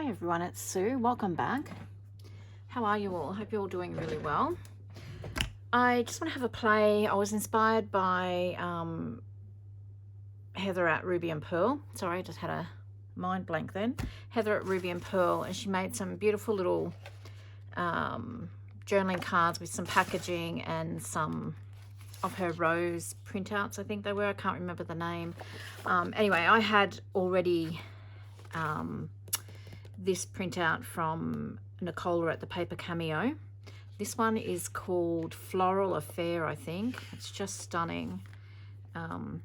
Hi everyone, it's Sue. Welcome back. How are you all? Hope you're all doing really well. I just want to have a play. I was inspired by Heather at Ruby and Pearl. Sorry, I just had a mind blank then. Heather at Ruby and Pearl, and she made some beautiful little journaling cards with some packaging and some of her rose printouts, I think they were. I can't remember the name. Anyway, I had already this printout from Nicola at the Paper Cameo. This one is called Floral Affair, I think. It's just stunning. I'll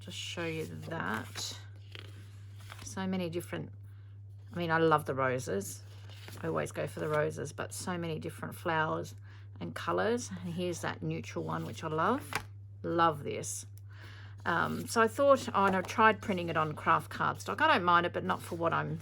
just show you that. So many different, I mean, I love the roses. I always go for the roses, but so many different flowers and colors. And here's that neutral one, which I love. Love this. So I thought, and I tried printing it on craft cardstock. I don't mind it, but not for what I'm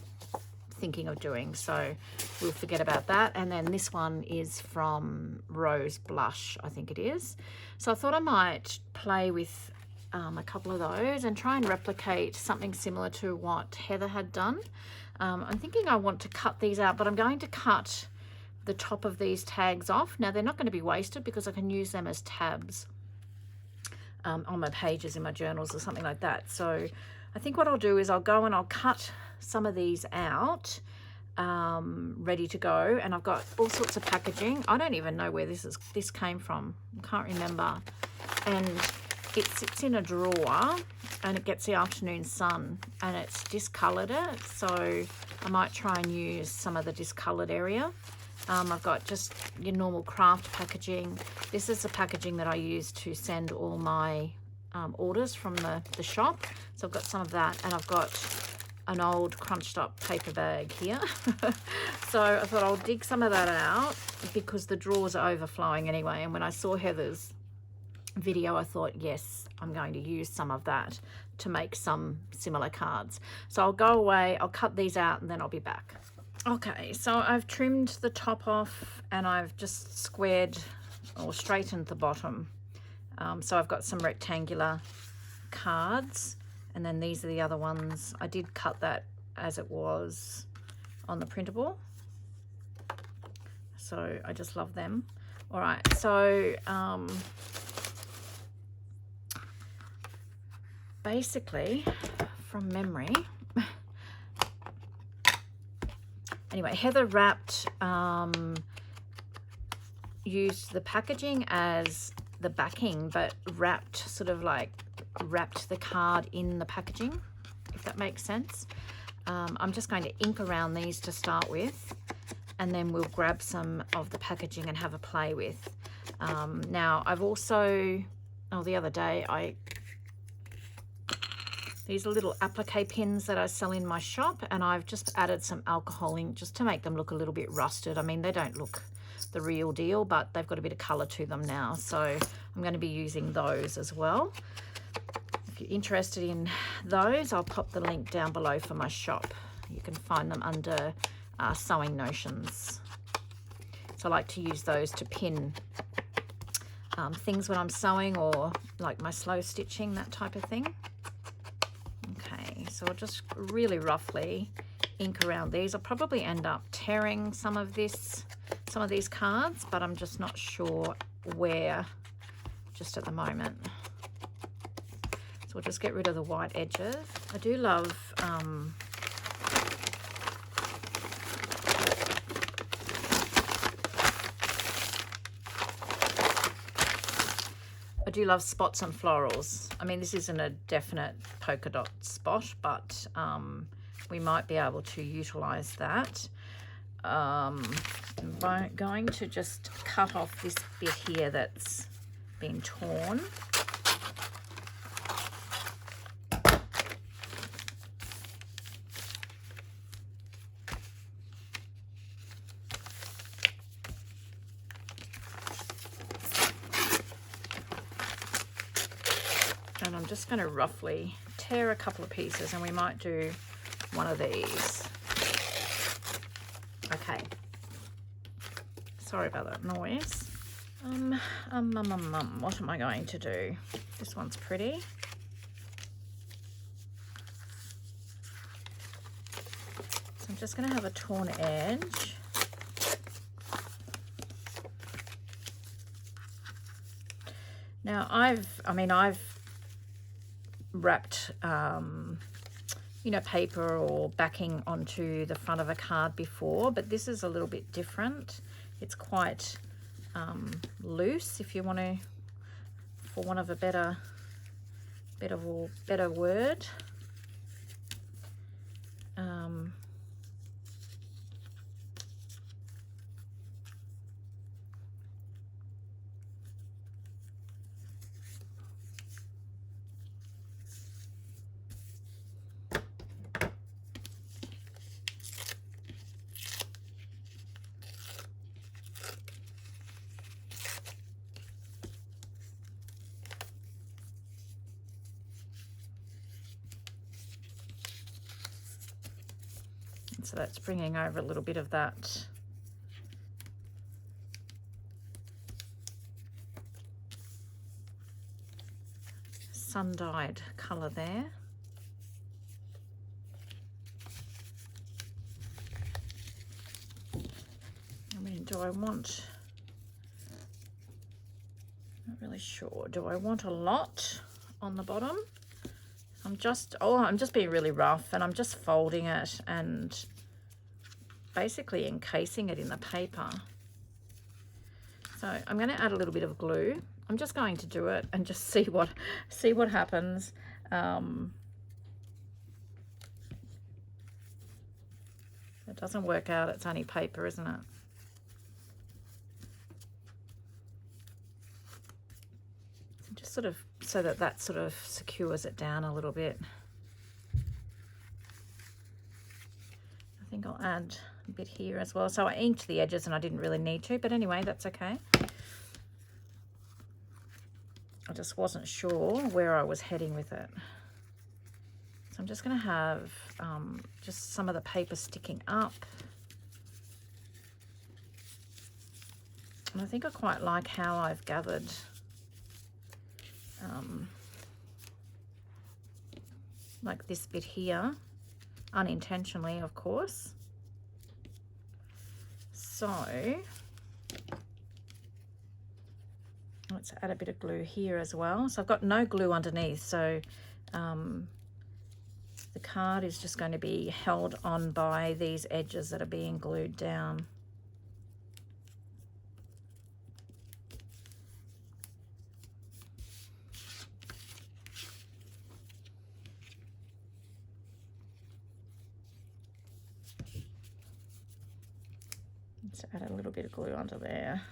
thinking of doing, so we'll forget about that. And then this one is from Rose Blush, I think it is. So I thought I might play with a couple of those and try and replicate something similar to what Heather had done. I'm thinking I want to cut these out, but I'm going to cut the top of these tags off. Now they're not going to be wasted because I can use them as tabs on my pages in my journals or something like that. So I think what I'll do is I'll go and I'll cut some of these out ready to go, and I've got all sorts of packaging. I don't even know where this came from. I can't remember. And it sits in a drawer and it gets the afternoon sun, and it's discolored it, so I might try and use some of the discolored area. I've got just your normal craft packaging. This is the packaging that I use to send all my orders from the shop. So I've got some of that, and I've got an old crunched up paper bag here. So I thought I'll dig some of that out because the drawers are overflowing anyway. And when I saw Heather's video, I thought, yes, I'm going to use some of that to make some similar cards. So I'll go away, I'll cut these out, and then I'll be back. Okay, so I've trimmed the top off and I've just squared or straightened the bottom. So I've got some rectangular cards, and then these are the other ones. I did cut that as it was on the printable, so I just love them. All right, so basically from memory, anyway, Heather wrapped, used the packaging as the backing, but wrapped the card in the packaging, if that makes sense. I'm just going to ink around these to start with, and then we'll grab some of the packaging and have a play with. Now I've also, the other day, these are little applique pins that I sell in my shop, and I've just added some alcohol ink just to make them look a little bit rusted. I mean, they don't look the real deal, but they've got a bit of color to them now, so I'm going to be using those as well. If you're interested in those, I'll pop the link down below for my shop. You can find them under Sewing Notions. So I like to use those to pin things when I'm sewing, or like my slow stitching, that type of thing. Okay, so I'll just really roughly ink around these. I'll probably end up tearing some of these cards, but I'm just not sure where just at the moment. So we'll just get rid of the white edges. I do love spots and florals. I mean, this isn't a definite polka dot spot, but we might be able to utilize that. I'm going to just cut off this bit here that's been torn. And I'm just going to roughly tear a couple of pieces, and we might do one of these. Okay. Sorry about that noise. What am I going to do? This one's pretty. I'm just going to have a torn edge. Now I've wrapped you know, paper or backing onto the front of a card before, but this is a little bit different. It's quite loose, if you want to, for want of a better word. So that's bringing over a little bit of that sun-dyed colour there. I mean, do I want, not really sure, do I want a lot on the bottom? I'm just being really rough, and I'm just folding it and basically encasing it in the paper. So I'm going to add a little bit of glue. I'm just going to do it and just see what happens. If it doesn't work out, it's only paper, isn't it? So just sort of so that sort of secures it down a little bit. I think I'll add a bit here as well. So I inked the edges and I didn't really need to, but anyway, that's okay. I just wasn't sure where I was heading with it. So I'm just going to have just some of the paper sticking up. And I think I quite like how I've gathered like this bit here, unintentionally, of course. So let's add a bit of glue here as well. So I've got no glue underneath, so the card is just going to be held on by these edges that are being glued down. Let's add a little bit of glue onto there.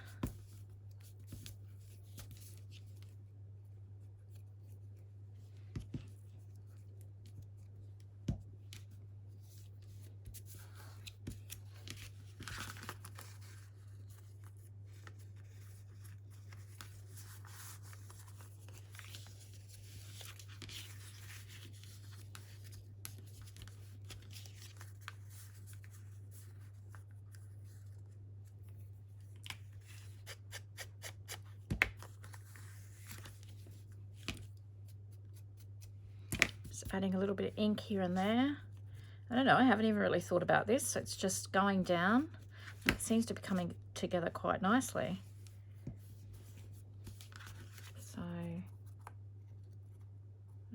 Adding a little bit of ink here and there. I don't know, I haven't even really thought about this, so it's just going down. It seems to be coming together quite nicely. So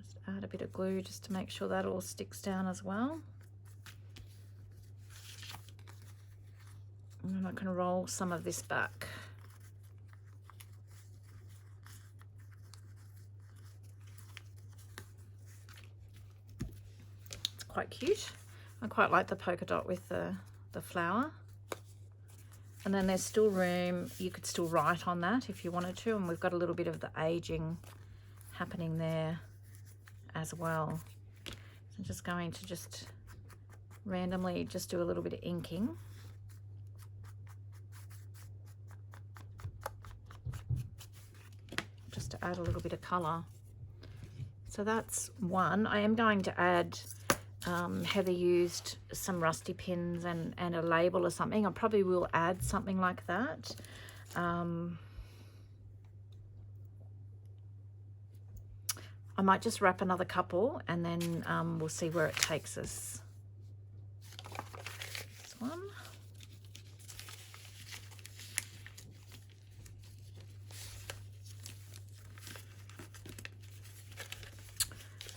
just add a bit of glue just to make sure that all sticks down as well. And then I can roll some of this back. Quite cute. I quite like the polka dot with the flower. And then there's still room, you could still write on that if you wanted to, and we've got a little bit of the aging happening there as well. So I'm just going to just randomly just do a little bit of inking. Just to add a little bit of colour. So that's one. I am going to add Heather used some rusty pins and a label or something. I probably will add something like that. I might just wrap another couple and then we'll see where it takes us.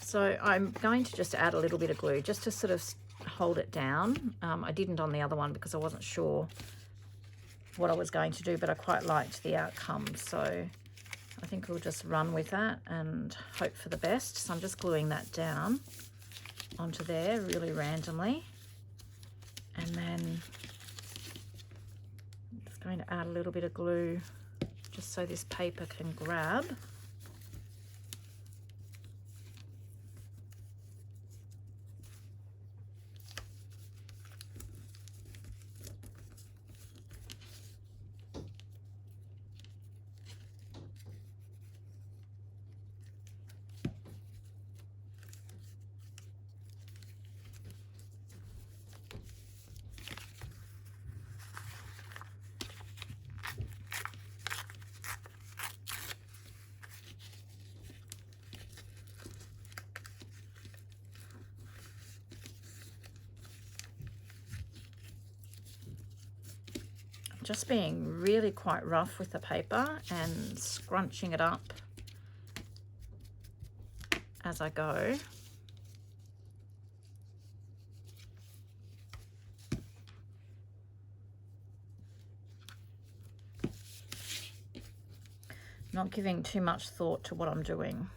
So I'm going to just add a little bit of glue just to sort of hold it down. I didn't on the other one because I wasn't sure what I was going to do, but I quite liked the outcome. So I think we'll just run with that and hope for the best. So I'm just gluing that down onto there really randomly. And then I'm just going to add a little bit of glue just so this paper can grab. Just being really quite rough with the paper and scrunching it up as I go. Not giving too much thought to what I'm doing.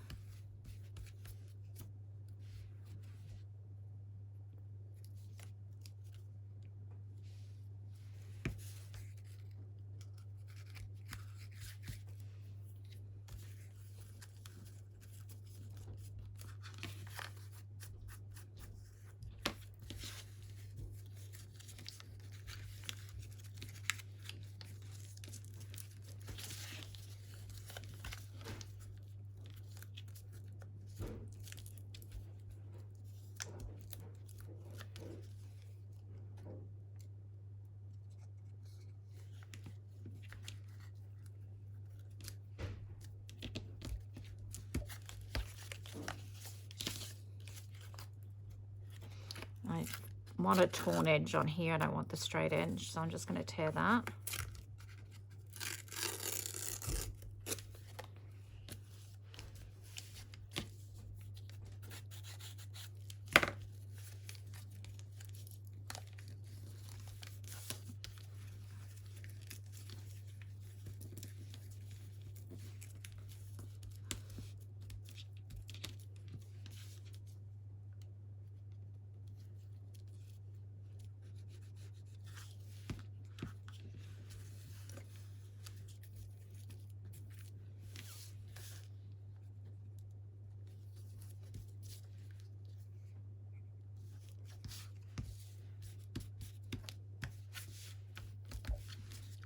I want a torn edge on here. I don't want the straight edge, so I'm just going to tear that.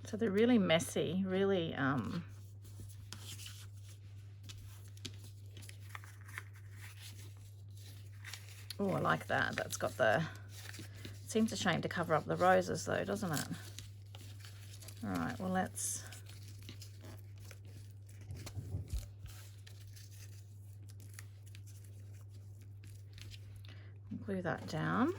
So they're really messy, really oh, I like that. That's got the, it seems a shame to cover up the roses though, doesn't it? All right, well let's glue that down.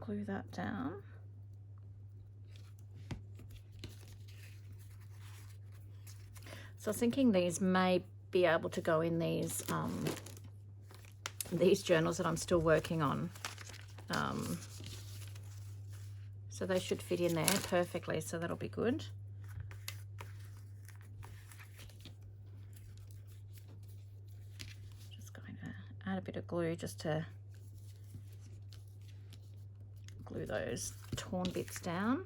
Glue that down. So I was thinking these may be able to go in these journals that I'm still working on. So they should fit in there perfectly, so that'll be good. Just going to add a bit of glue just to glue those torn bits down.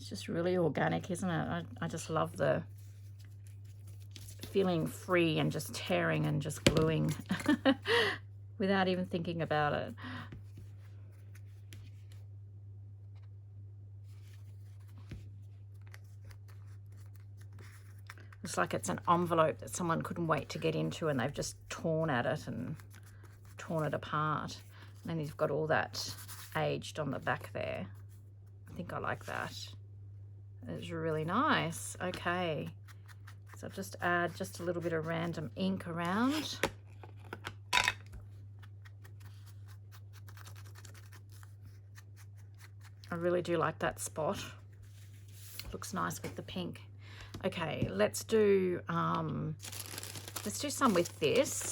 Just really organic, isn't it? I just love the feeling free and just tearing and just gluing without even thinking about it. It's like it's an envelope that someone couldn't wait to get into and they've just torn at it and torn it apart. And then you've got all that aged on the back there. I think I like that. It's really nice. Okay. So I'll just add just a little bit of random ink around. I really do like that spot. Looks nice with the pink. Okay, let's do some with this.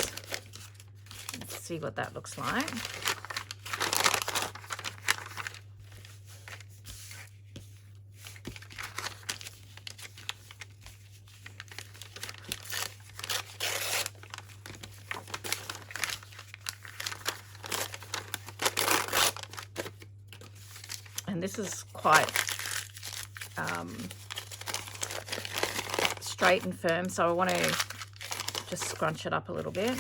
Let's see what that looks like. And this is quite straight and firm, so I want to just scrunch it up a little bit.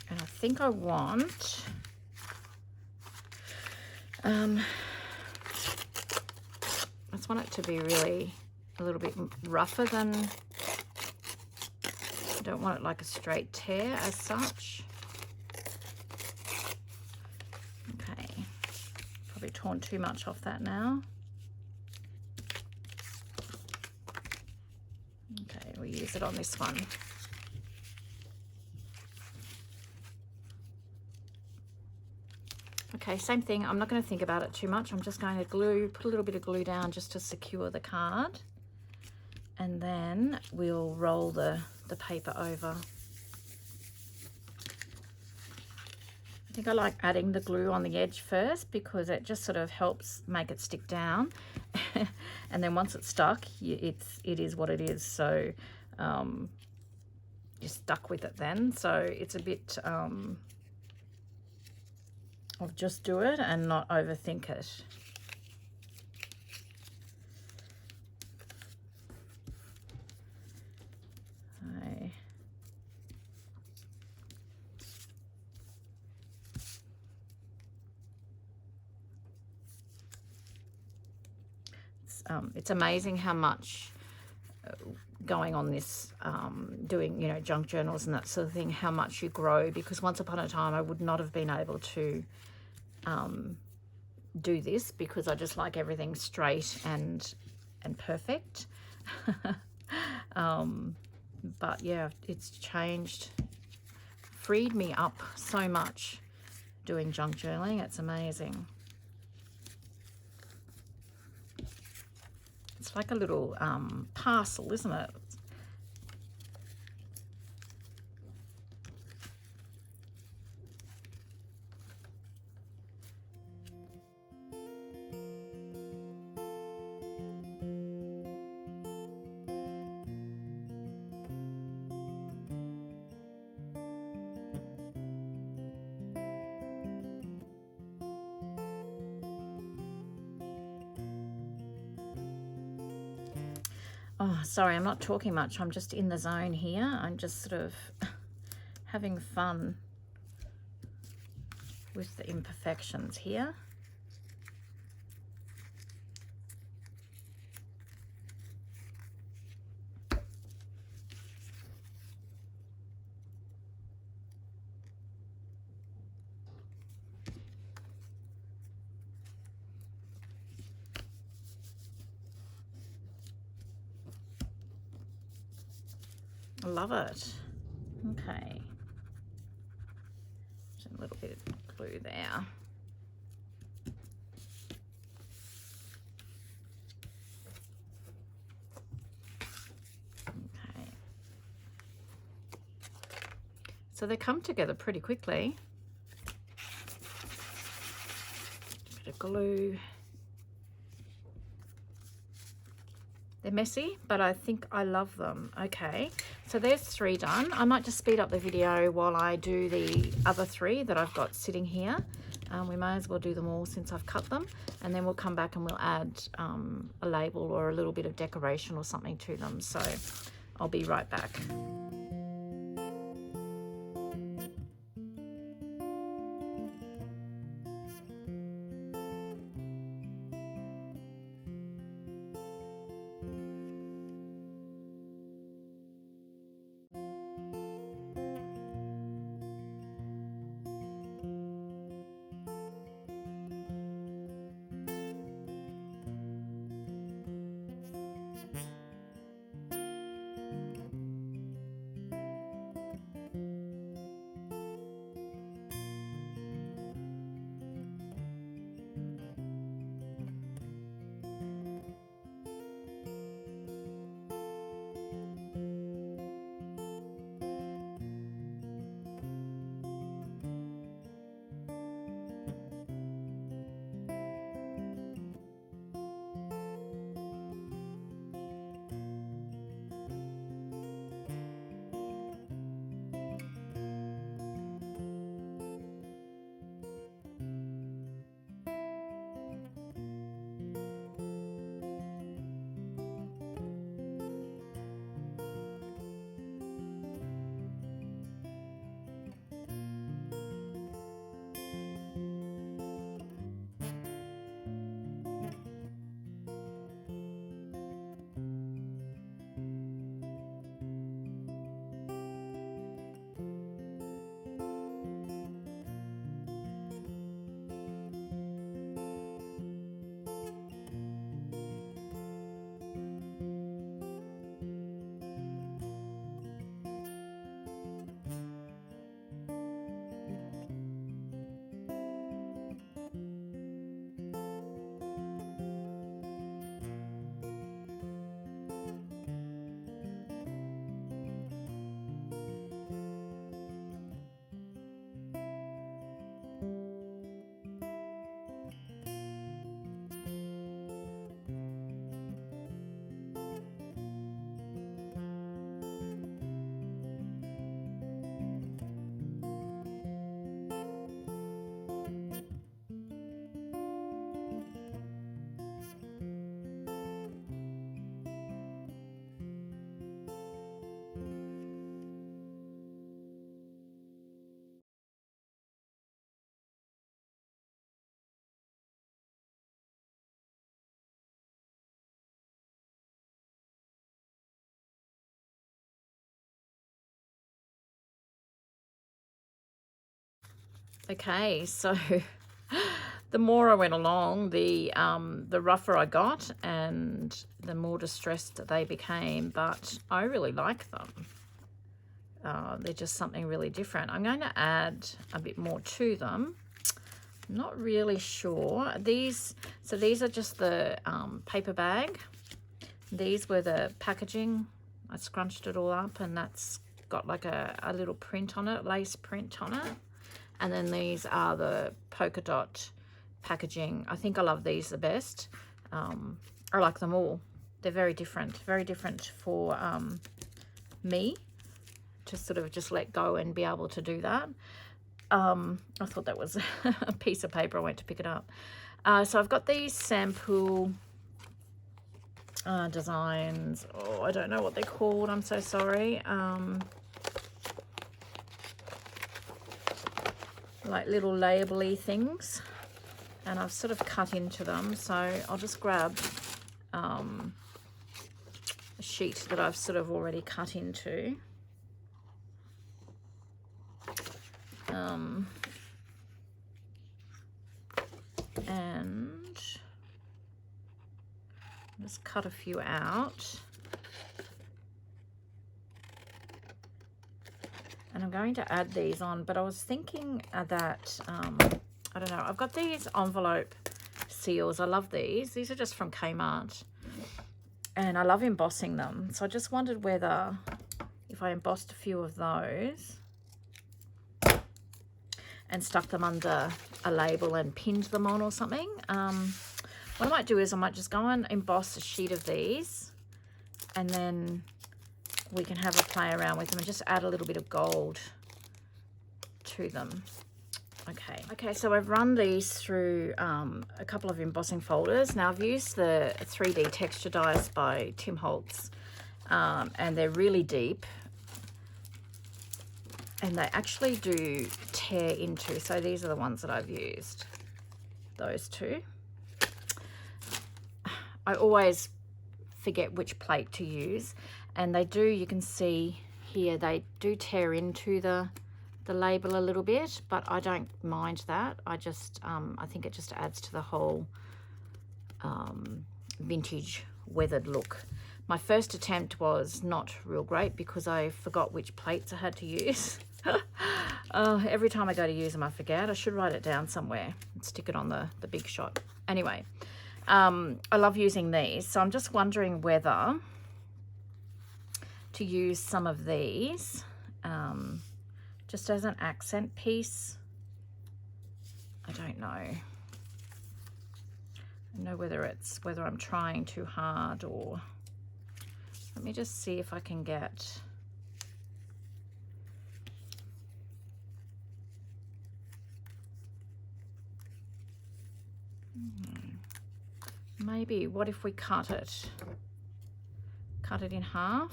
And I think I want I just want it to be really a little bit rougher than, I don't want it like a straight tear as such. Okay, probably torn too much off that now. Okay, we'll use it on this one. Okay, same thing. I'm not going to think about it too much. I'm just going to put a little bit of glue down just to secure the card. And then we'll roll the paper over. I think I like adding the glue on the edge first because it just sort of helps make it stick down. And then once it's stuck, it is what it is. So you're stuck with it then. So it's a bit of just do it and not overthink it. It's amazing how much going on this, doing, you know, junk journals and that sort of thing, how much you grow, because once upon a time I would not have been able to do this because I just like everything straight and perfect. But yeah, it's changed, freed me up so much doing junk journaling. It's amazing. It's like a little parcel, isn't it? Oh, sorry, I'm not talking much. I'm just in the zone here. I'm just sort of having fun with the imperfections here. I love it. Okay. Just a little bit of glue there. Okay. So they come together pretty quickly. A bit of glue. They're messy, but I think I love them. Okay, so there's 3 done. I might just speed up the video while I do the other 3 that I've got sitting here. We may as well do them all since I've cut them, and then we'll come back and we'll add a label or a little bit of decoration or something to them. So I'll be right back. Okay, so the more I went along, the rougher I got and the more distressed they became, but I really like them. They're just something really different. I'm going to add a bit more to them. I'm not really sure. These are just the paper bag. These were the packaging. I scrunched it all up, and that's got like a little print on it, lace print on it. And then these are the polka dot packaging. I think I love these the best. I like them all. They're very different for me to sort of just let go and be able to do that. I thought that was a piece of paper. I went to pick it up. So I've got these sample designs. Oh, I don't know what they're called. I'm so sorry. Like little label-y things, and I've sort of cut into them, so I'll just grab a sheet that I've sort of already cut into, and just cut a few out. And I'm going to add these on, but I was thinking that, I don't know, I've got these envelope seals. I love these. These are just from Kmart. And I love embossing them. So I just wondered whether, if I embossed a few of those and stuck them under a label and pinned them on or something. What I might do is I might just go and emboss a sheet of these, and then we can have a play around with them and just add a little bit of gold to them. Okay, so I've run these through a couple of embossing folders. Now I've used the 3D texture dies by Tim Holtz, and they're really deep, and they actually do tear into, so these are the ones that I've used, those two. I always forget which plate to use, and they do, you can see here, they do tear into the label a little bit, but I don't mind that. I just I think it just adds to the whole vintage weathered look. My first attempt was not real great because I forgot which plates I had to use. Every time I go to use them I forget. I should write it down somewhere and stick it on the big shot. Anyway, I love using these, so I'm just wondering whether to use some of these just as an accent piece. I don't know. I don't know whether I'm trying too hard, or let me just see if I can get maybe, what if we cut it in half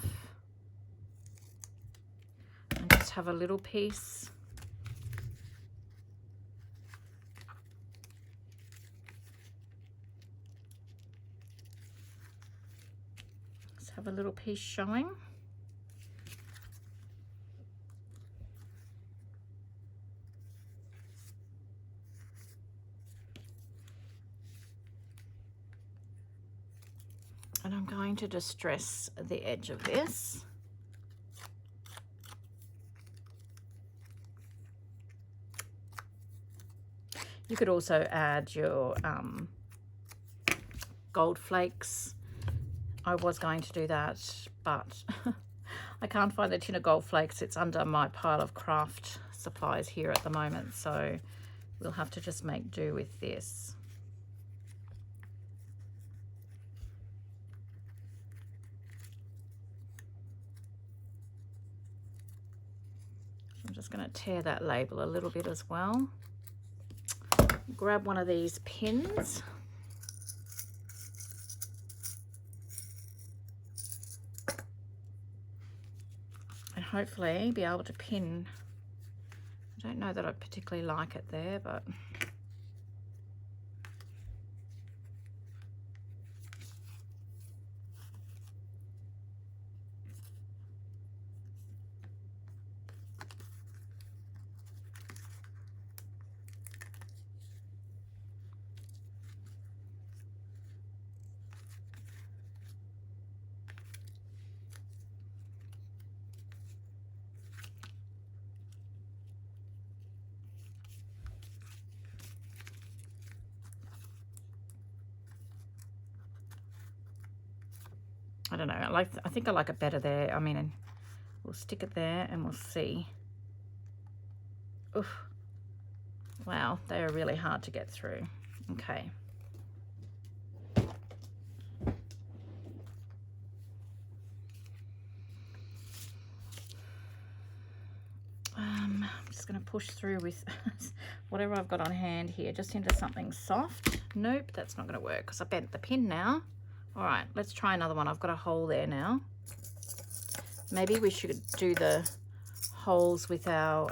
and just have a little piece. Just have a little piece showing. And I'm going to distress the edge of this. You could also add your gold flakes. I was going to do that, but I can't find the tin of gold flakes. It's under my pile of craft supplies here at the moment, so we'll have to just make do with this. I'm just going to tear that label a little bit as well. Grab one of these pins. And hopefully be able to pin. I don't know that I particularly like it there, but I don't know. I think I like it better there. I mean, we'll stick it there and we'll see. Oof. Wow, they are really hard to get through. Okay. I'm just going to push through with whatever I've got on hand here, just into something soft. Nope, that's not going to work because I bent the pin now. All right, let's try another one. I've got a hole there now. Maybe we should do the holes with our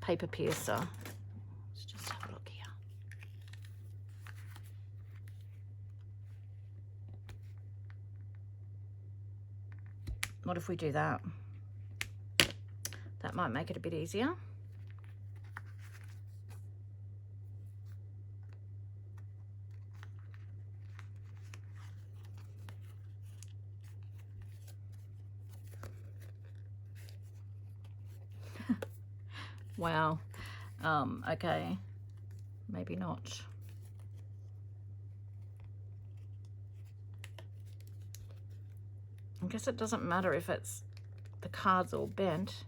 paper piercer. Let's just have a look here. What if we do that? That might make it a bit easier. Wow. Okay. Maybe not. I guess it doesn't matter if it's the card's all bent.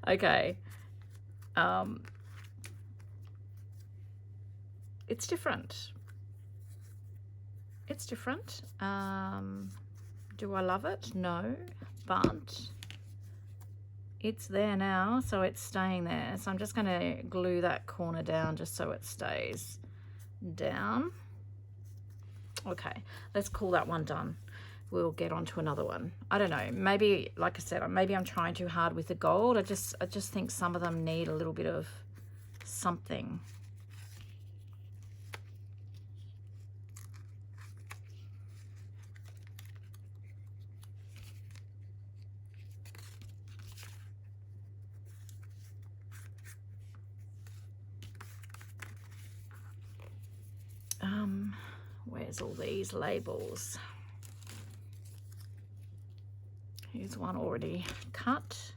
Okay. It's different. It's different. Do I love it? No, but it's there now, so it's staying there. So I'm just going to glue that corner down just so it stays down. Okay, let's call that one done. We'll get on to another one. I don't know, maybe, like I said, maybe I'm trying too hard with the gold. I just think some of them need a little bit of something. Where's all these labels? Here's one already cut.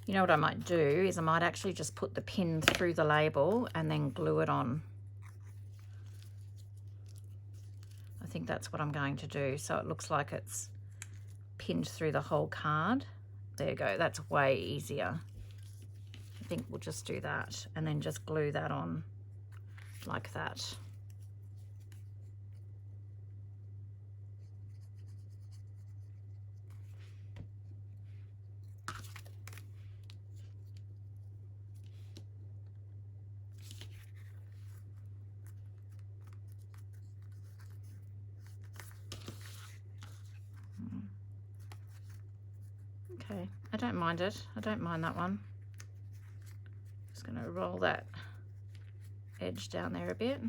You know what I might do is I might actually just put the pin through the label and then glue it on. I think that's what I'm going to do, so it looks like it's pinned through the whole card. There you go, that's way easier. I think we'll just do that and then just glue that on like that. Okay, I don't mind it. I don't mind that one. Just going to roll that edge down there a bit.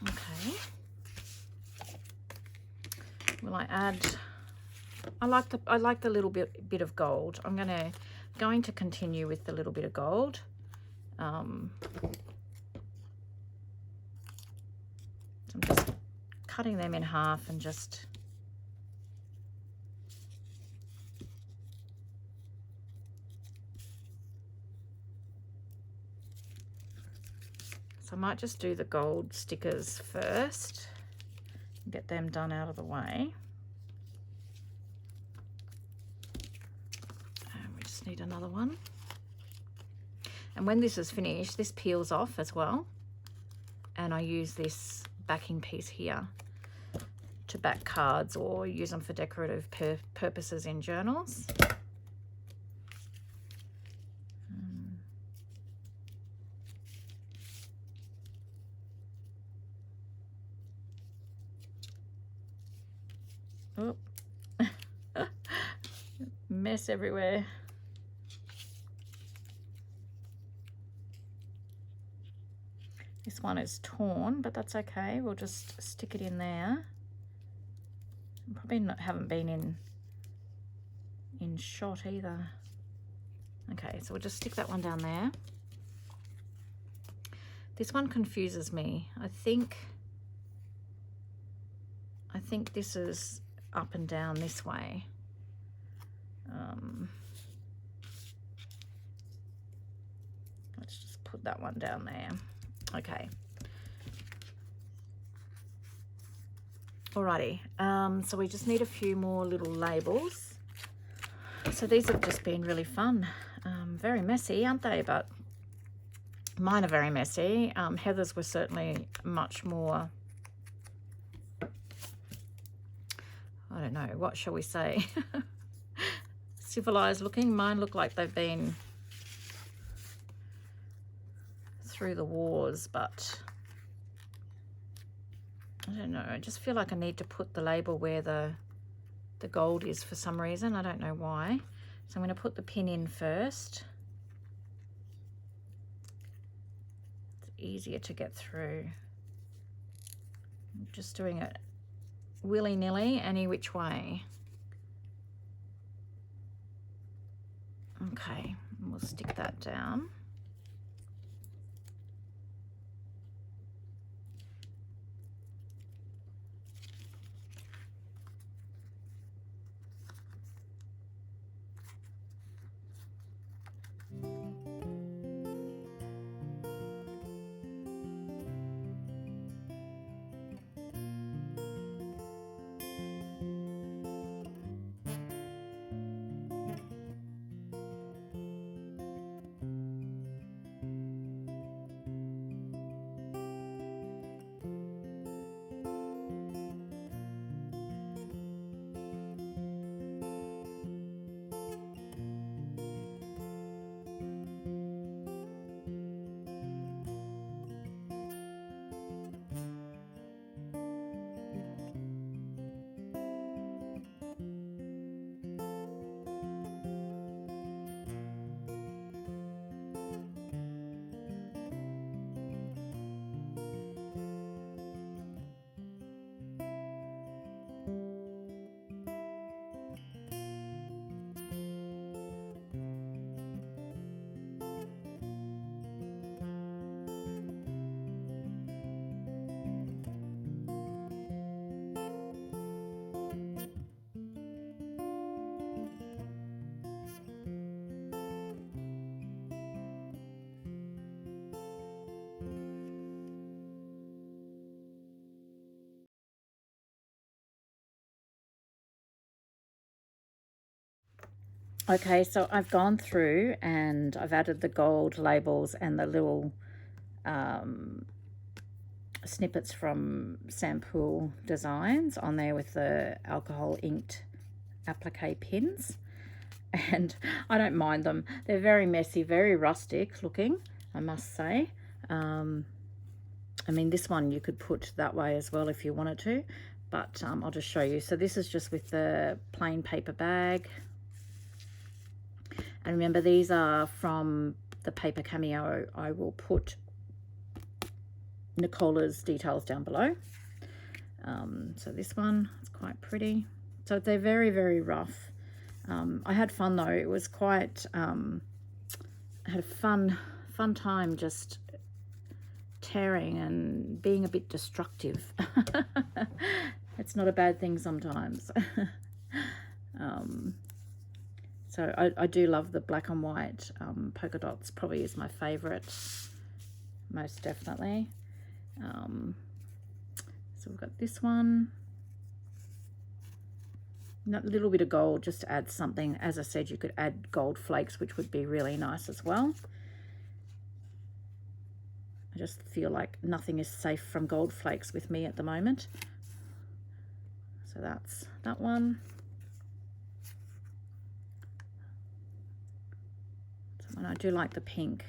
Okay. Will I add? I like the little bit of gold. I'm going to continue with the little bit of gold. So I'm just cutting them in half and just I might just do the gold stickers first, get them done out of the way. And we just need another one. And when this is finished, this peels off as well. And I use this backing piece here to back cards or use them for decorative purposes in journals. Oh, mess everywhere. This one is torn, but that's okay. We'll just stick it in there. Probably haven't been in shot either. Okay, so we'll just stick that one down there. This one confuses me. I think this is up and down this way. Let's just put that one down there. Okay. Alrighty. So we just need a few more little labels. So these have just been really fun. Very messy, aren't they? But mine are very messy. Heather's were certainly much more, I don't know, what shall we say? Civilized looking. Mine look like they've been through the wars, but I don't know. I just feel like I need to put the label where the gold is for some reason. I don't know why. So I'm going to put the pin in first. It's easier to get through. I'm just doing it willy-nilly, any which way. Okay, we'll stick that down. Okay, so I've gone through and I've added the gold labels and the little snippets from Sampool Designs on there with the alcohol inked applique pins, and I don't mind them. They're very messy, very rustic looking, I must say. I mean, this one you could put that way as well if you wanted to, but I'll just show you. So this is just with the plain paper bag. And remember, these are from the paper cameo. I will put Nicola's details down below. So this one is quite pretty. So they're very, very rough. I had fun though. It was quite, I had a fun time just tearing and being a bit destructive. It's not a bad thing sometimes. So I do love the black and white polka dots. Probably is my favorite, most definitely. So we've got this one. A little bit of gold just to add something. As I said, you could add gold flakes, which would be really nice as well. I just feel like nothing is safe from gold flakes with me at the moment. So that's that one. And I do like the pink.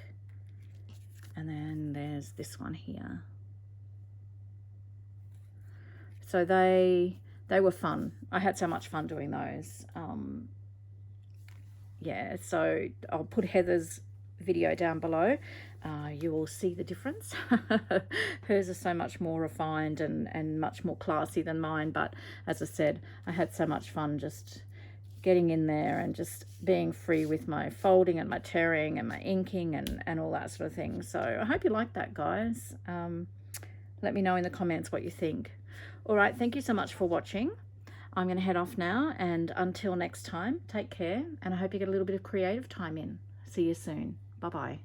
And then there's this one here. So they were fun. I had so much fun doing those. Yeah, so I'll put Heather's video down below. You will see the difference. Hers is so much more refined and much more classy than mine, but as I said, I had so much fun just getting in there and just being free with my folding and my tearing and my inking and all that sort of thing. So I hope you like that, guys. Let me know in the comments what you think. All right, thank you so much for watching. I'm going to head off now, and until next time, take care, and I hope you get a little bit of creative time in. See you soon. Bye-bye.